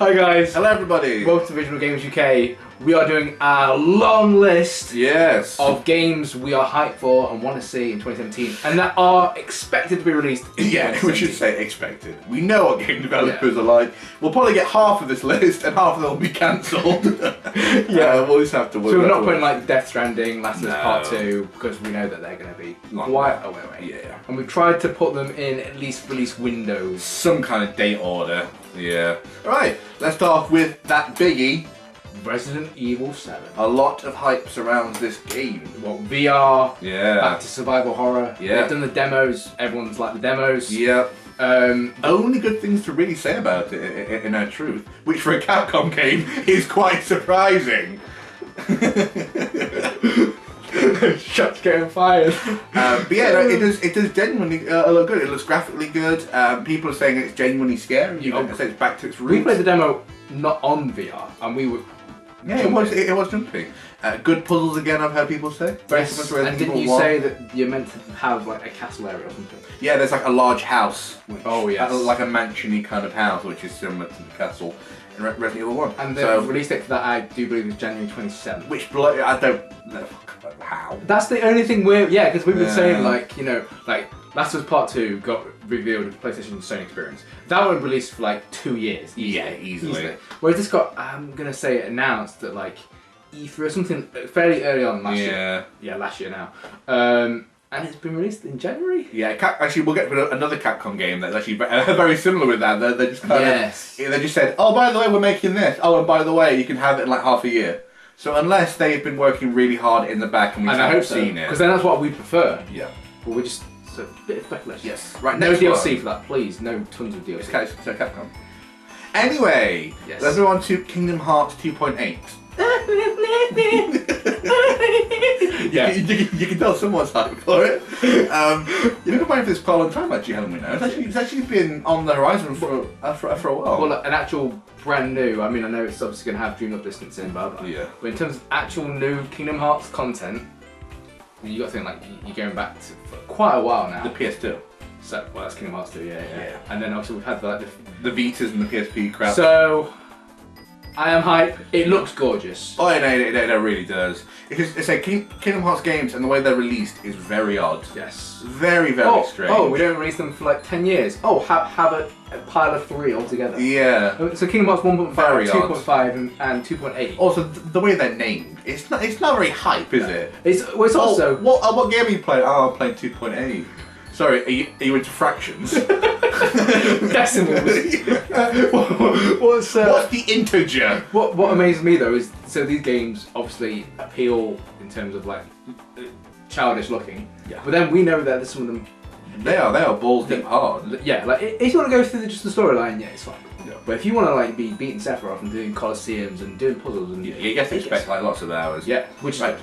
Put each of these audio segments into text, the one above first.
Hi guys. Hello everybody. Welcome to Visual Games UK. We are doing a long list of games we are hyped for and want to see in 2017 and that are expected to be released in 2017. We should say expected. We know what game developers are like. We'll probably get half of this list and half of them will be cancelled. We'll just have to work. So we're not putting like Death Stranding, Last of Us Part 2 because we know that they're going to be quite a way away. Yeah. And we've tried to put them in at least release windows. Some kind of date order. Yeah. Alright, let's start off with that biggie. Resident Evil 7. A lot of hype surrounds this game. Well, VR, Yeah. back to survival horror. Yeah. They've done the demos, everyone's liked the demos. Yeah. Only good things to really say about it, in our truth, which for a Capcom game is quite surprising. Shots getting fired. But yeah, no, it does genuinely look good. It looks graphically good. People are saying it's genuinely scary. You know, say it's back to its roots. We played the demo not on VR, and we were. Yeah, it was jumpy. Good puzzles again. I've heard people say. Yes. And didn't you say that you're meant to have like a castle area or something? Yeah, there's like a large house. Which, yes. Like a mansion-y kind of house, which is similar to the castle in Resident Evil 1. And the release date for that, I do believe, is January 27th. Which I don't know how. That's the only thing because we've been saying like Last of Us Part 2 got revealed with PlayStation Sony Experience. That one released for like 2 years. Easily. Whereas this got, I'm gonna say, announced at like E3 or something fairly early on last year. Yeah, last year now. And it's been released in January. Yeah, actually, we'll get to another Capcom game that's actually very similar with that. They just kind of, they just said, oh, by the way, we're making this. Oh, and by the way, you can have it in like half a year. So unless they've been working really hard in the back and we haven't seen it, because then that's what we prefer. Yeah. But we're just a bit of speculation. Yes. Right. No DLC for that, please. No tons of DLC. It's Capcom. Anyway, let's move on to Kingdom Hearts 2.8. Yeah, you can tell someone's hyped for it. You've been waiting for this for a long time, actually, haven't we? Now it's actually been on the horizon for a while. Well, an actual brand new. I mean, I know it's obviously going to have Dream Up Distance in, but in terms of actual new Kingdom Hearts content, you got to think like you're going back to for quite a while now. The PS2. So, well, that's Kingdom Hearts 2, yeah. And then obviously we've had the Vitas and the PSP crap. So, I am hype. It looks gorgeous. Oh, it really does. It's like Kingdom Hearts games and the way they're released is very odd. Yes. Very strange. Oh, we don't release them for like 10 years. Oh, have a pile of 3 altogether. Yeah. So Kingdom Hearts 1.5, 2.5 and 2.8. Also, the way they're named, it's not very hype, is it? It's also... What game are you playing? Oh, I'm playing 2.8. Sorry, are you into fractions? Decimals. What's the integer? What amazes me though is, so these games obviously appeal in terms of like childish looking, but then we know that some of them they are balls deep hard. Yeah, like if you want to go through just the storyline, it's fine. Yeah. But if you want to like be beating Sephiroth and doing Colosseums and doing puzzles and you get to expect like lots of hours. Yeah, which is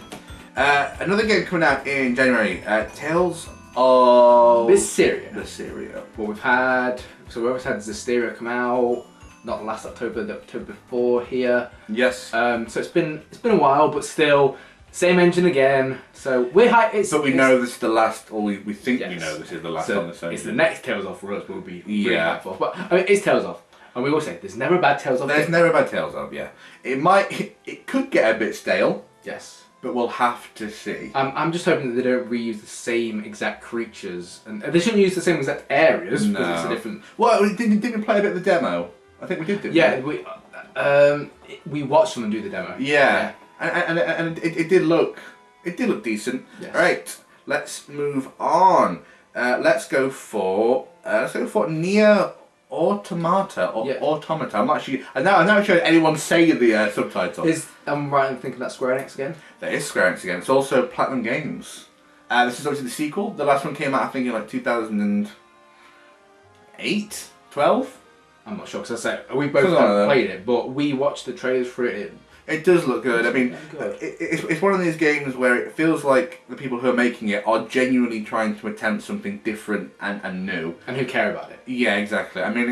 another game coming out in January, Tales of Vesperia. Well, we've had we've had Zestiria come out, not last October, the October before here. Yes. So it's been a while, but still same engine again. So we're hyped. But we know this is the last, or we think we know this is the last on the Sony. It's the next Tales of for us. We'll be really hyped for. But I mean, it's Tales of, and we will say there's never a bad Tales of. There's never a bad Tales of. Yeah. It could get a bit stale. Yes. But we'll have to see. I'm just hoping that they don't reuse the same exact creatures, and they shouldn't use the same exact areas. No. Because it's a different. Well, didn't we play a bit of the demo? I think we did. Didn't we? We watched someone do the demo. Yeah. And it did look decent. Yes. All right, let's move on. Let's go for Nier Automata or Automata. I'm not sure anyone say the subtitle. I'm right in thinking that's Square Enix again. That is Square Enix again. It's also Platinum Games. This is obviously the sequel. The last one came out I think in like 2008, 12. I'm not sure because I say we both haven't played it, but we watched the trailers for it. It does look good. I mean, it's one of these games where it feels like the people who are making it are genuinely trying to attempt something different and new. And who care about it. Yeah, exactly. I mean,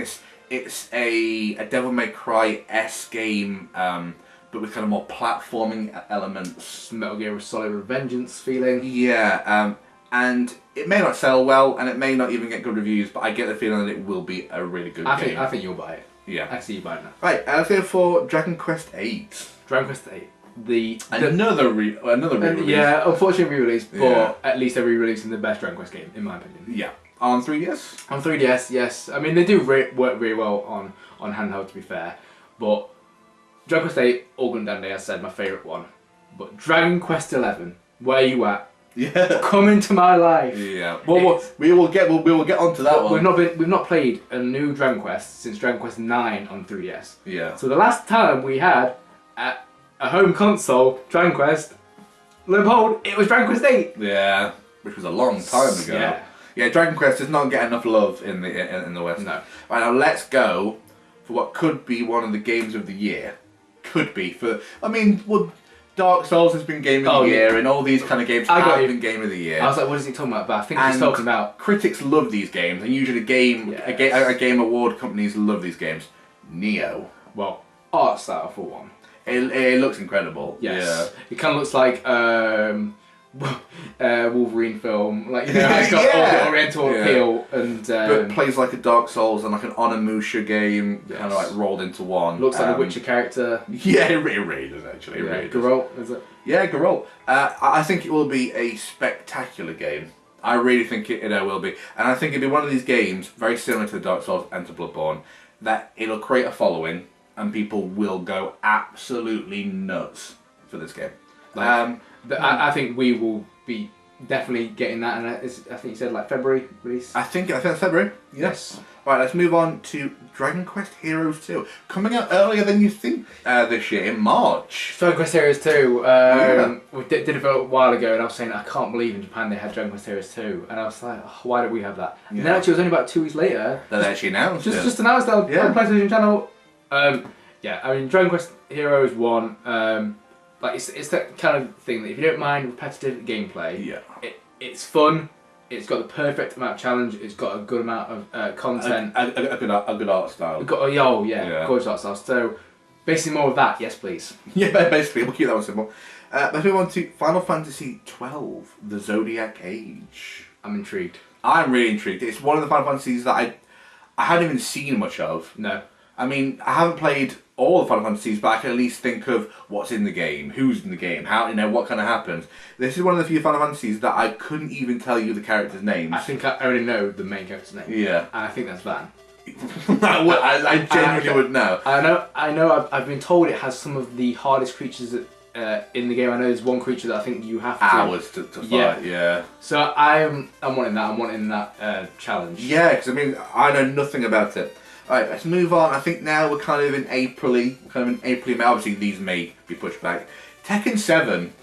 it's a Devil May Cry-esque game, but with kind of more platforming elements. Metal Gear Solid Revengeance feeling. Yeah, and it may not sell well, and it may not even get good reviews, but I get the feeling that it will be a really good game. I think you'll buy it. Yeah. I see you buying that. Right, and let's go for Dragon Quest VIII. Dragon Quest VIII. Another re-release. Yeah, unfortunately re-release, but Yeah. at least they're re-releasing the best Dragon Quest game, in my opinion. Yeah. On 3DS? On 3DS, yes. I mean, they do work really well on handheld, to be fair. But Dragon Quest VIII, Organ Dandy, as I said, my favourite one. But Dragon Quest XI, where you at? Yeah. Come into my life. Yeah. Well, we will get onto that one. We've not played a new Dragon Quest since Dragon Quest IX on 3DS. Yeah. So the last time we had a home console Dragon Quest, lo and behold, it was Dragon Quest VIII. Yeah. Which was a long time ago. Yeah. Yeah. Dragon Quest does not get enough love in the West. No. Right, now let's go for what could be one of the games of the year. Could be Dark Souls has been Game of the Year, and all these kind of games have been Game of the Year. I was like, what is he talking about? But I think he's talking about... Critics love these games, and usually a game award companies love these games. Neo. Well, art style for one. It looks incredible. Yes. Yeah. It kind of looks like Wolverine film. Like, you know, it's got all the Oriental appeal. And, but it plays like a Dark Souls and like an Onimusha game, kind of like rolled into one. Looks like a Witcher character. Yeah, it really does actually. It really does. Geralt, is it? Yeah, Geralt. I think it will be a spectacular game. I really think it will be. And I think it'll be one of these games, very similar to Dark Souls and to Bloodborne, that it'll create a following and people will go absolutely nuts for this game. I think we will be definitely getting that, and I think you said like February release. I think it's February. Yes. Right, let's move on to Dragon Quest Heroes 2, coming out earlier than you think this year in March. Dragon Quest Heroes 2. We did it a while ago, and I was saying I can't believe in Japan they had Dragon Quest Heroes 2, and I was like, oh, why don't we have that? Yeah. And then actually, it was only about 2 weeks later. They actually announced just announced that on the PlayStation channel. Yeah, I mean Dragon Quest Heroes 1. Like it's that kind of thing that if you don't mind repetitive gameplay, it's fun. It's got the perfect amount of challenge. It's got a good amount of content. A good art style. Gorgeous art style. So basically more of that, yes please. Yeah, basically we'll keep that one simple. Let's move on to Final Fantasy XII, The Zodiac Age. I'm intrigued. I'm really intrigued. It's one of the Final Fantasies that I hadn't even seen much of. No. I mean, I haven't played all the Final Fantasies, but I can at least think of what's in the game, who's in the game, how what kind of happens. This is one of the few Final Fantasies that I couldn't even tell you the characters' names. I think I only know the main character's name. Yeah. And I think that's Van. I genuinely would know. I know. I've been told it has some of the hardest creatures in the game. I know there's one creature that I think you have to hours to fight. Yeah. So I'm wanting that. I'm wanting that challenge. Yeah, because I mean I know nothing about it. Alright, let's move on. I think now we're kind of in April-y. Obviously, these may be pushed back. Tekken 7.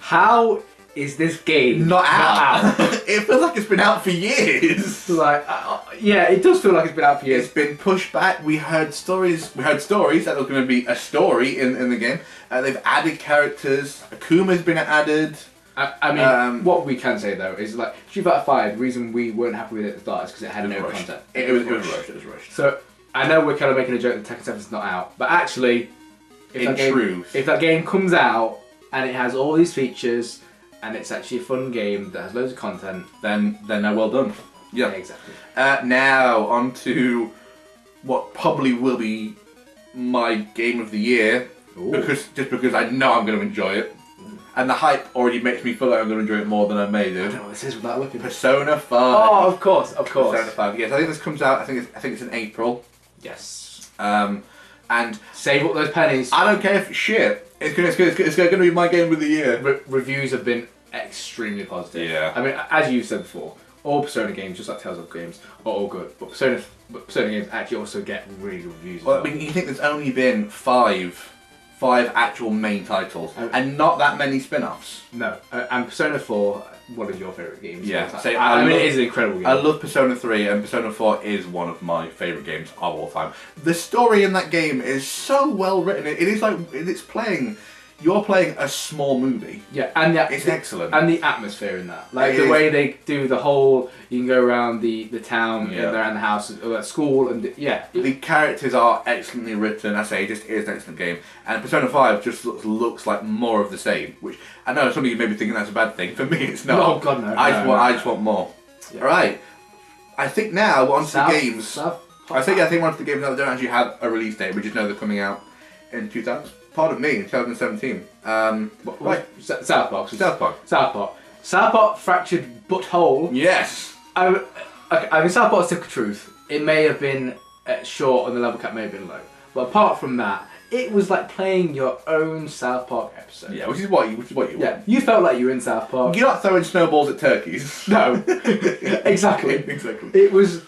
How is this game not out? It feels like it's been out for years. Yeah, it does feel like it's been out for years. It's been pushed back. We heard stories that there's going to be a story in the game. They've added characters. Akuma's been added. I mean, what we can say though is like Street Fighter 5. The reason we weren't happy with it at the start is because it had no content. It was rushed. So I know we're kind of making a joke that Tekken 7 is not out, but actually, if that game comes out and it has all these features and it's actually a fun game that has loads of content, then they're well done. Yeah, exactly. Now on to what probably will be my game of the year, because I know I'm going to enjoy it. And the hype already makes me feel like I'm going to enjoy it more than I may do. I don't know what this is without looking. Persona 5. Oh, of course. Persona 5. Yes, I think this comes out. I think it's in April. Yes. And save up those pennies. I don't care if it's shit. It's going to be my game of the year. Reviews have been extremely positive. Yeah. I mean, as you said before, all Persona games, just like Tales of games, are all good. But Persona games actually also get really good reviews. Well, I mean, you think there's only been five actual main titles, and not that many spin-offs. No, and Persona 4, one of your favourite games. Yeah, I mean, it is an incredible game. I love Persona 3, and Persona 4 is one of my favourite games of all time. The story in that game is so well written. It is like you're playing a small movie. Yeah, and it's excellent. And the atmosphere in that, like the way they do the whole, you can go around the town, around the house, or at school, and the characters are excellently written. I say, it just is an excellent game. And Persona 5 just looks like more of the same, which I know some of you may be thinking that's a bad thing. For me, it's not. Oh God, no. I just want more. Yeah. All right, I think now we're on to the games. I think most of the games that don't actually have a release date. We just know they're coming out in 2017. Right. South Park. South Park Fractured Butthole. Yes. I mean, South Park Stick of Truth. It may have been short and the level cap may have been low, but apart from that, it was like playing your own South Park episode. Yeah, which is what you want. Yeah, you felt like you were in South Park. You're not throwing snowballs at turkeys. No, exactly. Exactly. It was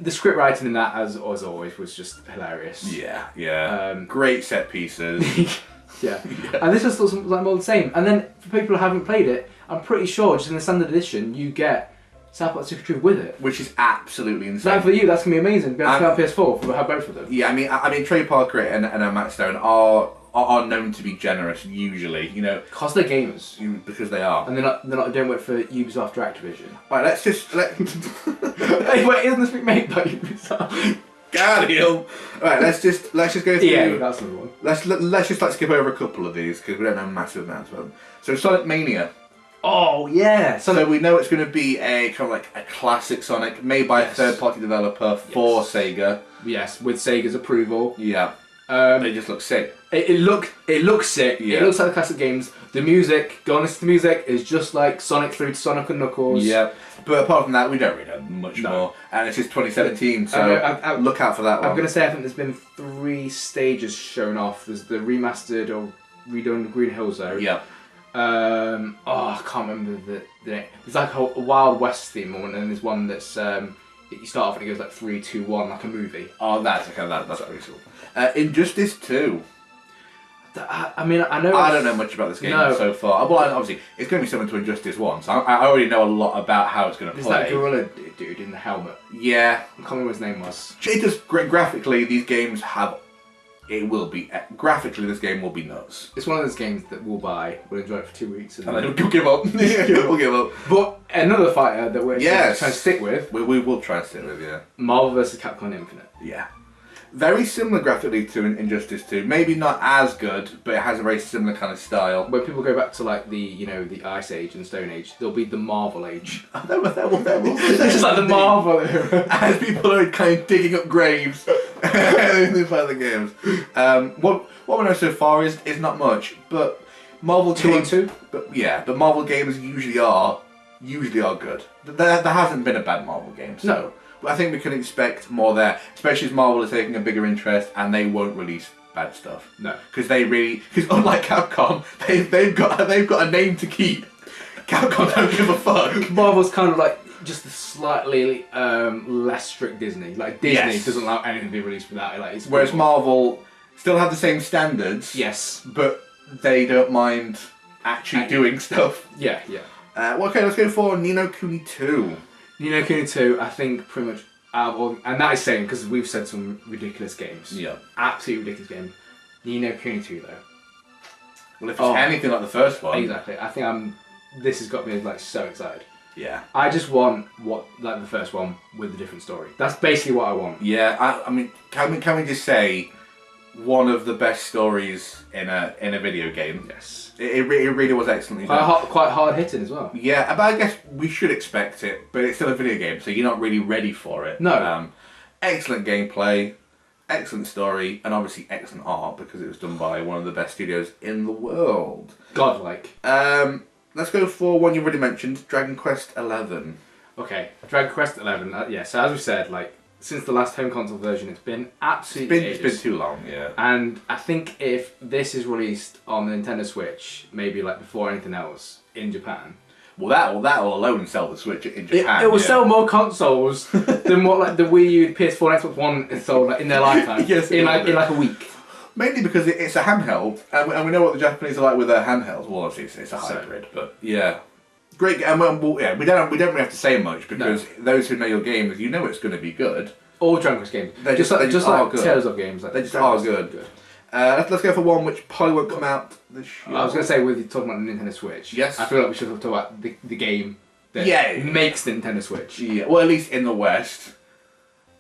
the script writing in that, as always, was just hilarious. Yeah. Great set pieces. Yeah. And this was like more the same. And then for people who haven't played it, I'm pretty sure just in the standard edition you get South Park Stick of Truth with it, which is absolutely insane. Now for you, that's gonna be amazing. Be able to play on PS4. We'll have both of them. Yeah, I mean, Trey Parker and Matt Stone are known to be generous usually. You know, because they're gamers. Because they are. And they're not don't work for Ubisoft or Activision. Right, let's just Hey, wait, isn't this made by Ubisoft? Got him. Right, let's just go through. Yeah, that's the one. Let's just skip over a couple of these because we don't know massive amounts of them. So Sonic Mania. Oh yeah. So we know it's going to be a kind of like a classic Sonic made by a third-party developer for Sega. Yes, with Sega's approval. Yeah. They just look sick. It looks sick. Yeah. It looks like the classic games. The music, go and listen to the music, is just like Sonic 3 to Sonic and Knuckles. Yeah. But apart from that, we don't really know much more. And it's just 2017, so look out for that one. I'm going to say I think there's been 3 stages shown off. There's the remastered or redone Green Hill Zone. Yeah. I can't remember the name. There's like a Wild West theme one, and there's one that's you start off and it goes like 3, 2, 1, like a movie. Oh, that's pretty cool. Injustice 2. I mean, I know. I don't know much about this game so far. Well, obviously, it's going to be similar to Injustice 1, so I already know a lot about how it's going to play. There's that gorilla dude in the helmet. Yeah. I can't remember what his name was. It just, graphically, these games have... graphically, this game will be nuts. It's one of those games that we'll buy, we'll enjoy it for 2 weeks, and then we'll give up. We'll give up. But another fighter that we're trying to stick with. We will try and stick with, yeah. Marvel vs. Capcom Infinite. Yeah. Very similar graphically to Injustice 2. Maybe not as good, but it has a very similar kind of style. When people go back to like the Ice Age and Stone Age, there'll be the Marvel Age. It's just like the Marvel era. As people are kind of digging up graves in these other games. What we know so far is not much, but Marvel 2 games... 2? But Marvel games usually are good. There hasn't been a bad Marvel game. So. No. I think we can expect more there, especially as Marvel is taking a bigger interest and they won't release bad stuff. No, because unlike Capcom, they've got a name to keep. Capcom don't give a fuck. Marvel's kind of like just a slightly less strict Disney. Like Disney doesn't allow anything to be released without it. Like whereas Marvel still have the same standards. Yes, but they don't mind actually doing stuff. Yeah. Okay, let's go for Ni no Kuni 2. Ni no Kuni 2, I think pretty much and that is saying because we've said some ridiculous games. Yeah. Absolutely ridiculous game. Ni no Kuni 2 though. Well, if it's anything like the first one. Exactly. I think this has got me like so excited. Yeah. I just want like the first one with a different story. That's basically what I want. Yeah. I mean, can we just say one of the best stories in a video game? Yes. It really was excellently done. Quite hard hitting as well. Yeah, but I guess we should expect it, but it's still a video game, so you're not really ready for it. No. Excellent gameplay, excellent story, and obviously excellent art because it was done by one of the best studios in the world. Godlike. Let's go for one you already mentioned, Dragon Quest XI. Okay, Dragon Quest XI. So as we said, like since the last home console version, it's been absolutely It's been too long, yeah. And I think if this is released on the Nintendo Switch, maybe like before anything else in Japan. Well, that'll alone sell the Switch in Japan. It will sell more consoles than what like the Wii U, PS4, and Xbox One has sold like, in their lifetime. Yes, in like a week. Mainly because it's a handheld, and we know what the Japanese are like with their handhelds. Well, obviously it's a hybrid, but yeah. Great, and we don't really have to say much because those who know your games, you know it's going to be good. All Dragon Quest games, they just like good. Tales of games, like they just are good. Let's go for one which probably won't come out this year. I was going to say with you talking about the Nintendo Switch. Yes. I feel like we should have talked about the game that makes the Nintendo Switch. Yeah. Well, at least in the West.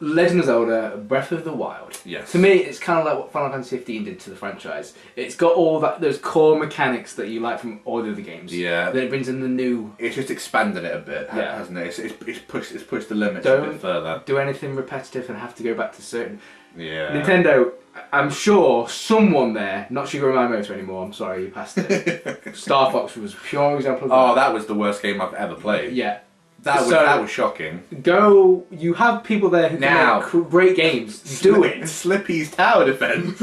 Legend of Zelda Breath of the Wild. Yes. To me, it's kind of like what Final Fantasy 15 did to the franchise. It's got all those core mechanics that you like from all the other games. Yeah. Then it brings in the new. It's just expanded it a bit, hasn't it? It's pushed the limits a bit further. Do anything repetitive and have to go back to certain. Yeah. Nintendo, I'm sure someone there, not Shigeru Miyamoto anymore, I'm sorry, you passed it. Star Fox was a pure example of that. Oh, that was the worst game I've ever played. Yeah. That was shocking. You have people there who can make great games. Do it. Slippy's tower defense.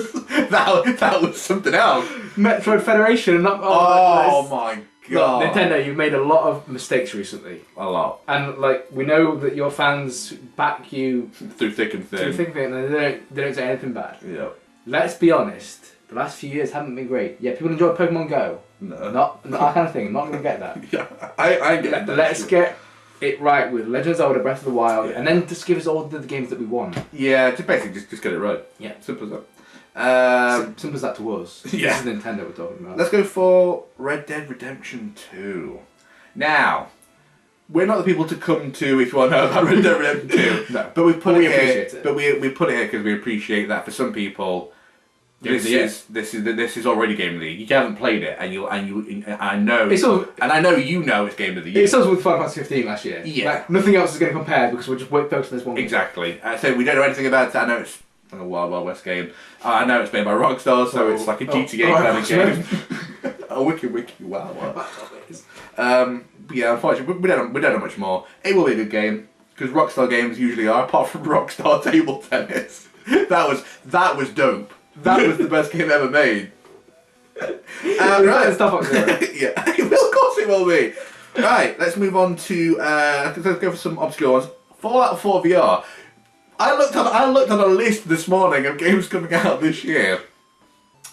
that was something else. Metroid Federation and not. Oh my god. Look, Nintendo, you've made a lot of mistakes recently. A lot. And we know that your fans back you through thick and thin. And they don't say anything bad. Yeah. Let's be honest. The last few years haven't been great. Yeah, people enjoy Pokemon Go. No. Not that kind of thing. I'm not going to get that. Yeah, I get that. Let's get it right with Legend of Zelda Breath of the Wild, and then just give us all the games that we want. Yeah, just basically just get it right. Yeah. Simple as that. Simple as that to us. Yeah. This is Nintendo we're talking about. Let's go for Red Dead Redemption 2. Now, we're not the people to come to if you want to know about Red Dead Redemption 2. No. But we put it here. Appreciate it. But we put it here because we appreciate that for some people. This is already Game of the Year. You haven't played it, and I know you know it's Game of the Year. It's also with Final Fantasy 15 last year. Yeah. Nothing else is going to compare because we're just focused on this one. Exactly. So we don't know anything about it. I know it's like a Wild Wild West game. I know it's made by Rockstar, so it's like a GTA kind of game. A wiki wow. Yeah, unfortunately, we don't know much more. It will be a good game because Rockstar games usually are, apart from Rockstar Table Tennis. That was dope. That was the best game ever made. Right. Stuff up there. Yeah, of course it will be. Right, let's move on to let's go for some obscure ones. Fallout 4 VR. I looked on a list this morning of games coming out this year.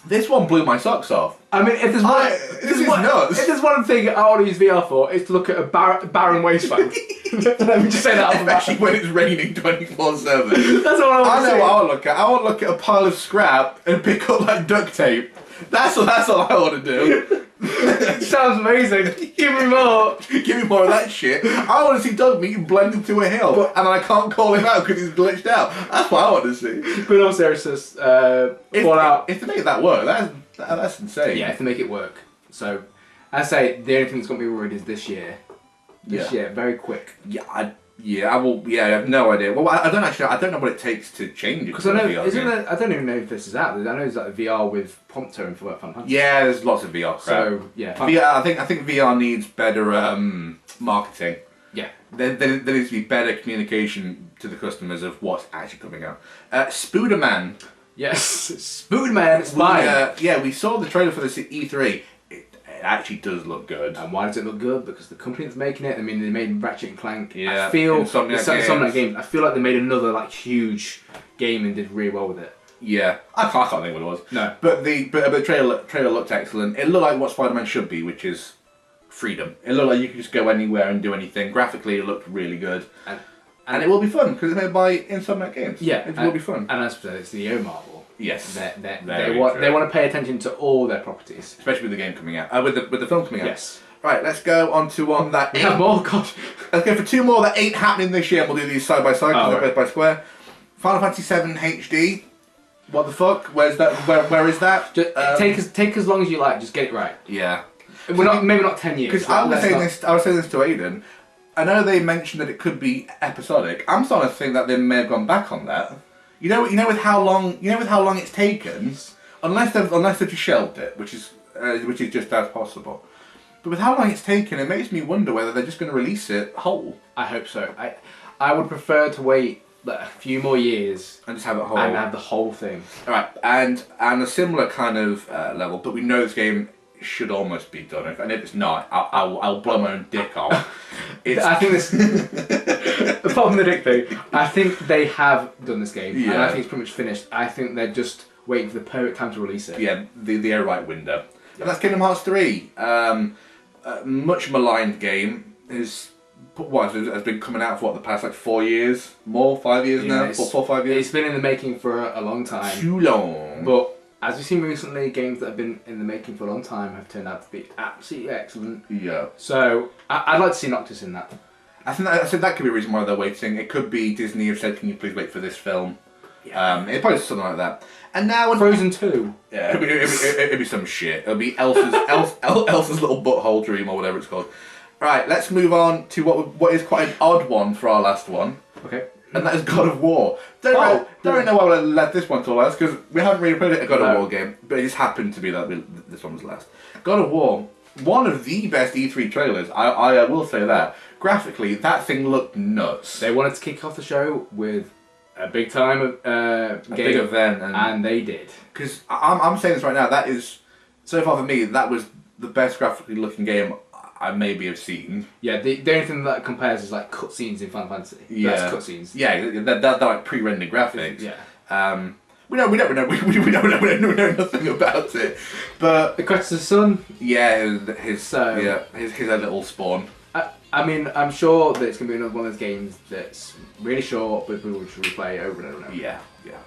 This one blew my socks off. I mean, if there's one thing I want to use VR for, it's to look at a barren wasteland. Let me just say that. Especially when it's raining 24/7. That's all I want to see. I know what I want to look at. I want to look at a pile of scrap and pick up like duct tape. That's all I want to do. Sounds amazing. Give me more. Give me more of that shit. I want to see Doug Meat blend into a hill, and I can't call him out because he's glitched out. That's what I want to see. But also, seriously, Fallout. If they make that work, that's insane. Yeah, if they make it work. So, I say the only thing that's going to be worried is this year. This year, very quick. I have no idea. Well, I don't know what it takes to change it. Because I know, I don't even know if this is out. I know there's like a VR with prompter and for Final Fantasy. Yeah, there's lots of VR crap. So yeah, I think VR needs better marketing. Yeah, There needs to be better communication to the customers of what's actually coming out. Spooderman. Yes, Spooderman. It's mine. We saw the trailer for this at E3. It actually does look good. And why does it look good? Because the company that's making it, I mean, they made Ratchet and Clank. Yeah, I feel Insomniac games. I feel like they made another like huge game and did really well with it. Yeah, I can't think what it was. No, but the trailer looked excellent. It looked like what Spider-Man should be, which is freedom. It looked like you could just go anywhere and do anything. Graphically, it looked really good, and it will be fun because it's made by Insomniac Games. Yeah, it will be fun. And as for it's the EO Marvel. Yes, they want to pay attention to all their properties, especially with the game coming out, with the film coming out. Yes. Right, let's go on to one that. We have more. God. Let's go for two more that ain't happening this year. And we'll do these side by side because they're both by square. Final Fantasy VII HD. What the fuck? Where's that? Where is that? Just, take as long as you like. Just get it right. Yeah. Maybe not 10 years. Because I was saying this to Aiden. I know they mentioned that it could be episodic. I'm starting to think that they may have gone back on that. You know with how long it's taken, unless they've just shelved it, which is just as possible. But with how long it's taken, it makes me wonder whether they're just going to release it whole. I hope so. I would prefer to wait a few more years and just have it whole and have the whole thing. All right, and a similar kind of level, but we know this game should almost be done, and if it's not, I'll blow my own dick off. I think this. Apart from the dick thing, I think they have done this game, and I think it's pretty much finished. I think they're just waiting for the perfect time to release it. Yeah, the right window. Yeah. And that's Kingdom Hearts 3. Much maligned game has been coming out for the past 4 years, 5 years now, 4 or 5 years. It's been in the making for a long time. Too long. But as we've seen recently, games that have been in the making for a long time have turned out to be absolutely excellent. Yeah. So I'd like to see Noctis in that. I think that could be a reason why they're waiting. It could be Disney have said, "Can you please wait for this film?" Yeah. It's probably something like that. And now Frozen 2. Yeah, it'd be some shit. It'll be Elsa's little butthole dream or whatever it's called. Right, let's move on to what is quite an odd one for our last one. Okay. And that is God of War. Don't know why I let this one to last, because we haven't really played a God of War game, but it just happened to be that this one was last. God of War, one of the best E3 trailers, I will say that. Graphically, that thing looked nuts. They wanted to kick off the show with a big time game, big event, and they did. Because I'm saying this right now, that is, so far for me, that was the best graphically looking game I maybe have seen. Yeah, the only thing that compares is like cutscenes in Final Fantasy. Yeah, that's cutscenes. Yeah, they're like pre-rendered graphics. Yeah. We don't know nothing about it. But the Kratos' son. Yeah, his little spawn. I mean, I'm sure that it's gonna be another one of those games that's really short, but people should replay over and over and over. Yeah,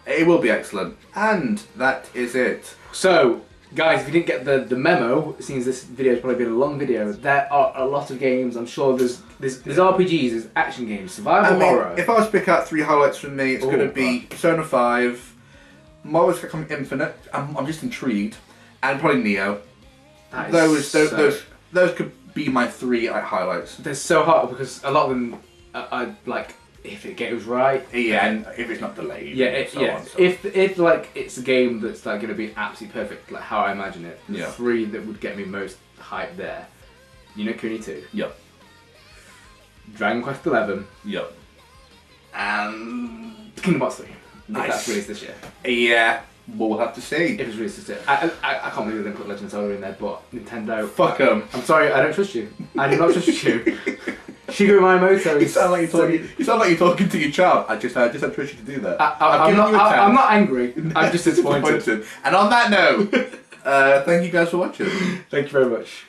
it will be excellent. And that is it. So, guys, if you didn't get the memo, it seems this video has probably been a long video. There are a lot of games. I'm sure there's RPGs, there's action games, survival horror. If I was to pick out 3 highlights from me, it's going to be Persona 5, Marvel vs. Capcom Infinite. I'm just intrigued, and probably Neo. Those could be my 3 highlights. They're so hard because a lot of them are like, if it goes right, and if it's not delayed, if like it's a game that's like going to be absolutely perfect, like how I imagine it, the 3 that would get me most hyped there, Ni no Kuni 2, yep, Dragon Quest 11, yep, and Kingdom Hearts 3. Nice. If that's released this year. Yeah, we'll have to see. If it's released this year. I can't believe they didn't put Legend of Zelda in there, but Nintendo, fuck them. I'm sorry, I don't trust you. I do not trust you. Shigeru Miyamoto. You sound like you're talking to your child. I just had trust you to do that. I'm not angry. I'm just disappointed. And on that note, thank you guys for watching. Thank you very much.